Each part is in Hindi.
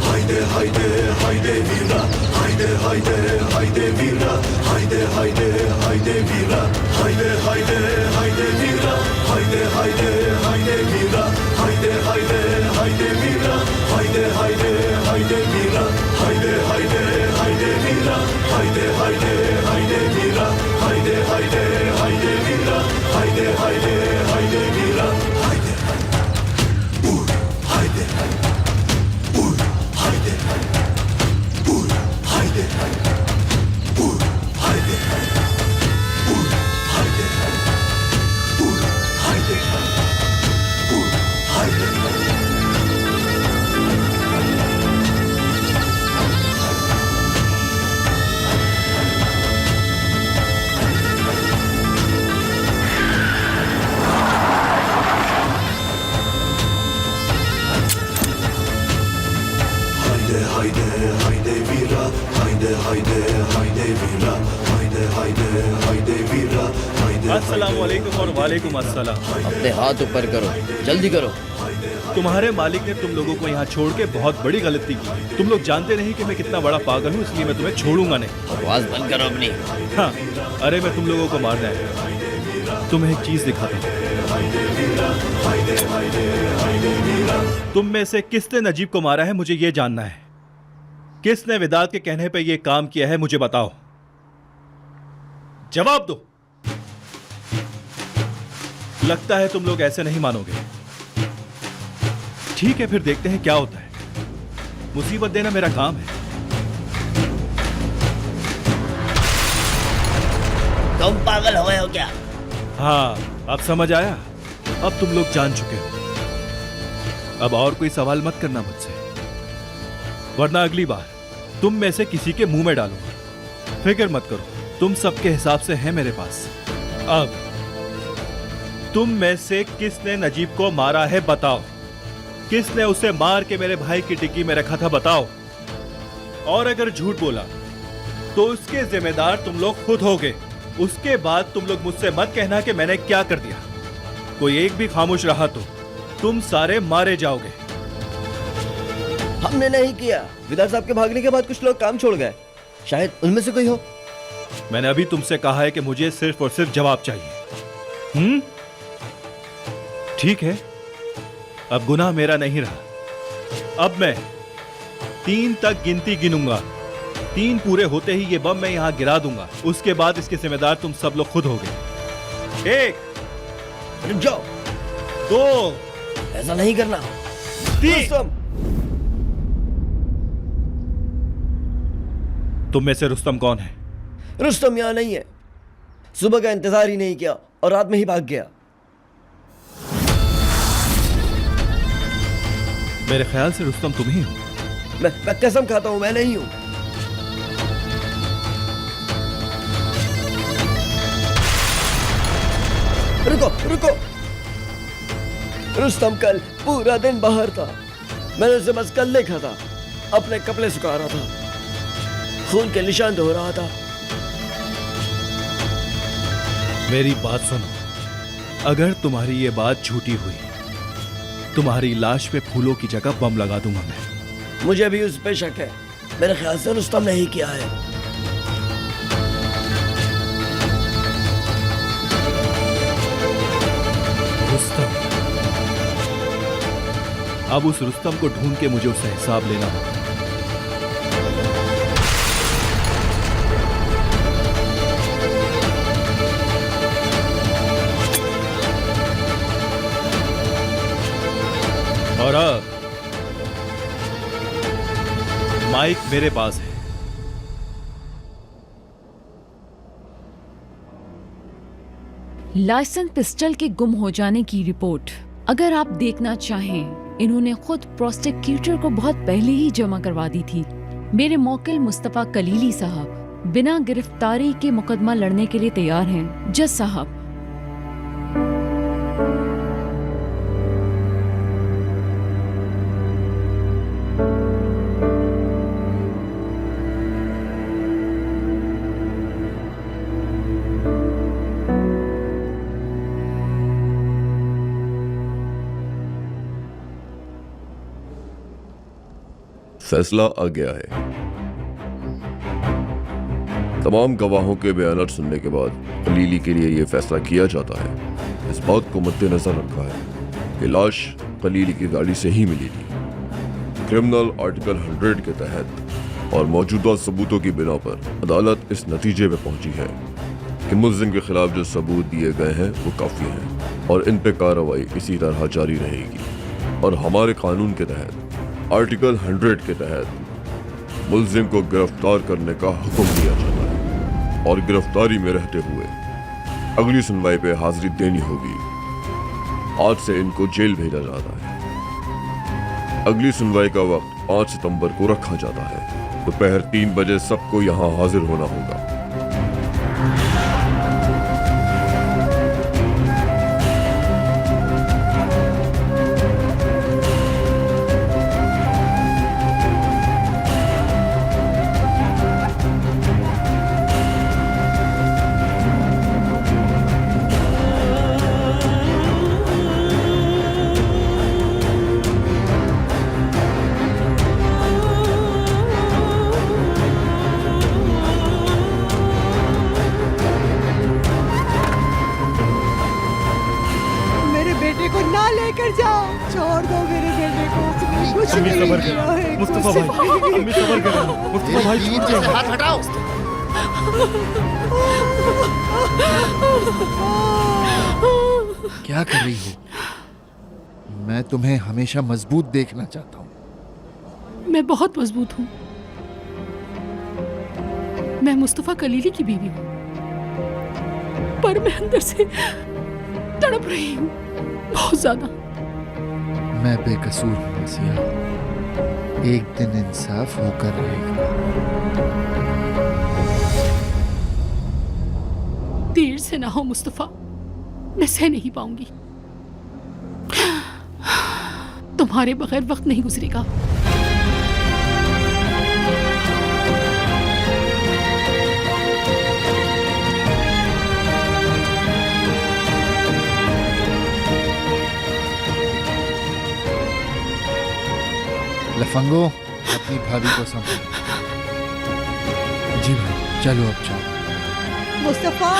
haydi haydi haydi vira, haydi haydi haydi vira, haydi haydi haydi vira, haydi haydi haydi vira, haydi haydi haydi vira, haydi haydi haydi vira, haydi haydi haydi vira, haydi haydi haydi vira, haydi haydi haydi vira, haydi haydi haydi vira, haydi haydi haydi vira, haydi vur, haydi vur, haydi vur, haydi vur, haydi vur, haydi vur, haydi vur, haydi. Haydi haydi vira, haydi haydi haydi vira, haydi haydi haydi vira, haydi. अस्सलाम वालेकुम और वालेकुम अस्सलाम। अपने हाथ ऊपर करो, जल्दी करो। तुम्हारे मालिक ने तुम लोगों को यहाँ छोड़ के बहुत बड़ी गलती की। तुम लोग जानते नहीं कि मैं कितना बड़ा पागल हूँ, इसलिए मैं तुम्हें छोड़ूंगा नहीं। आवाज बंद करो अपनी। हाँ, अरे मैं तुम लोगों को मारना है। तुम्हें एक चीज दिखाता हूँ। तुम में से किसने नजीब को मारा है, मुझे ये जानना है। किसने विदात के कहने पे ये काम किया है, मुझे बताओ। जवाब दो। लगता है तुम लोग ऐसे नहीं मानोगे। ठीक है, फिर देखते हैं क्या होता है। मुसीबत देना मेरा काम है। तुम पागल हो गए हो क्या? हाँ, अब समझ आया। अब तुम लोग जान चुके हो। अब और कोई सवाल मत करना मुझसे, वरना अगली बार तुम में से किसी के मुंह में डालूंगा। फिक्र मत करो, तुम सबके हिसाब से है मेरे पास। अब तुम में से किसने नजीब को मारा है बताओ। किसने उसे मार के मेरे भाई की डिग्गी में रखा था बताओ। और अगर झूठ बोला तो उसके जिम्मेदार तुम लोग खुद होगे। उसके बाद तुम लोग मुझसे मत कहना कि मैंने क्या कर दिया। कोई एक भी खामोश रहा तो तुम सारे मारे जाओगे। हमने नहीं किया। विदार साहब के भागने के बाद कुछ लोग काम छोड़ गए, शायद उनमें से कोई हो। मैंने अभी तुमसे कहा है कि मुझे सिर्फ और सिर्फ जवाब चाहिए। ठीक है, अब गुनाह मेरा नहीं रहा। अब मैं 3 तक गिनती गिनूंगा। 3 पूरे होते ही ये बम मैं यहां गिरा दूंगा। उसके बाद इसके जिम्मेदार तुम सब लोग खुद होगे। 1, रुक जाओ। 2, ऐसा नहीं करना। 3। तुम में से रुस्तम कौन है? रुस्तम यहाँ नहीं है। सुबह का इंतजार ही नहीं किया और रात में ही भाग गया। मेरे ख्याल से रुस्तम तुम ही हो। मैं कसम खाता हूं मैं नहीं हूं। रुको रुको। रुस्तम कल पूरा दिन बाहर था। मैंने उसे बस कल देखा था। अपने कपड़े सुखा रहा था, खून के निशान धो रहा था। मेरी बात सुनो। अगर तुम्हारी ये बात झूठी हुई, तुम्हारी लाश पे फूलों की जगह बम लगा दूंगा मैं। मुझे भी उस पे शक है। मेरे ख्याल से रुस्तम ने ही किया है। रुस्तम? अब उस रुस्तम को ढूंढ के मुझे उससे हिसाब लेना होगा। और अब माइक मेरे पास है। लाइसेंस पिस्टल के गुम हो जाने की रिपोर्ट अगर आप देखना चाहें, इन्होंने खुद प्रोसिक्यूटर को बहुत पहले ही जमा करवा दी थी। मेरे मौकिल मुस्तफा कलीली साहब बिना गिरफ्तारी के मुकदमा लड़ने के लिए तैयार हैं। जज साहब, फैसला आ गया है। तमाम गवाहों के बयान सुनने के बाद कलीली के लिए यह फैसला किया जाता है। इस बात को मद्देनजर रखा है कि लाश कलीली की गाड़ी से ही मिली थी। क्रिमिनल आर्टिकल 100 के तहत और मौजूदा सबूतों की बिना पर अदालत इस नतीजे पे पहुंची है कि मुल्जिम के खिलाफ जो सबूत दिए गए हैं वो काफी हैं और इन पे कार्रवाई इसी तरह जारी रहेगी। और हमारे कानून के तहत आर्टिकल 100 के तहत मुल्जिम को गिरफ्तार करने का हुक्म दिया जाता है और गिरफ्तारी में रहते हुए अगली सुनवाई पे हाजिरी देनी होगी। आज से इनको जेल भेजा जाता है। अगली सुनवाई का वक्त 5 सितंबर को रखा जाता है। दोपहर 3 बजे सबको यहाँ हाजिर होना होगा। छोड़ दो मेरे बेटे को, कुछ अम्मी नहीं सबर किया करो, है, मुस्तफा कुछ भाई, नहीं। अम्मी सबर करो, मुस्तफा भाई बीवी से हाथ हटाओ। क्या कर रही हो? मैं तुम्हें हमेशा मजबूत देखना चाहता हूँ। मैं बहुत मजबूत हूँ। मैं मुस्तफा कलीली की बीवी हूँ, पर मैं अंदर से तड़प रही हूँ बहुत ज्यादा। मैं बेकसूर हूँ नसिया, एक दिन इंसाफ होकर रहेगा। देर से ना हो मुस्तफा, मैं सह नहीं पाऊंगी। तुम्हारे बगैर वक्त नहीं गुजरेगा। लफंगो, अपनी भाभी को संभालो। जी भाई, चलो अब जाओ। मुस्तफा,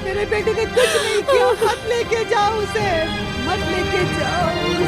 मेरे बेटे ने कुछ नहीं किया, मत लेके जाओ उसे, मत लेके जाओ।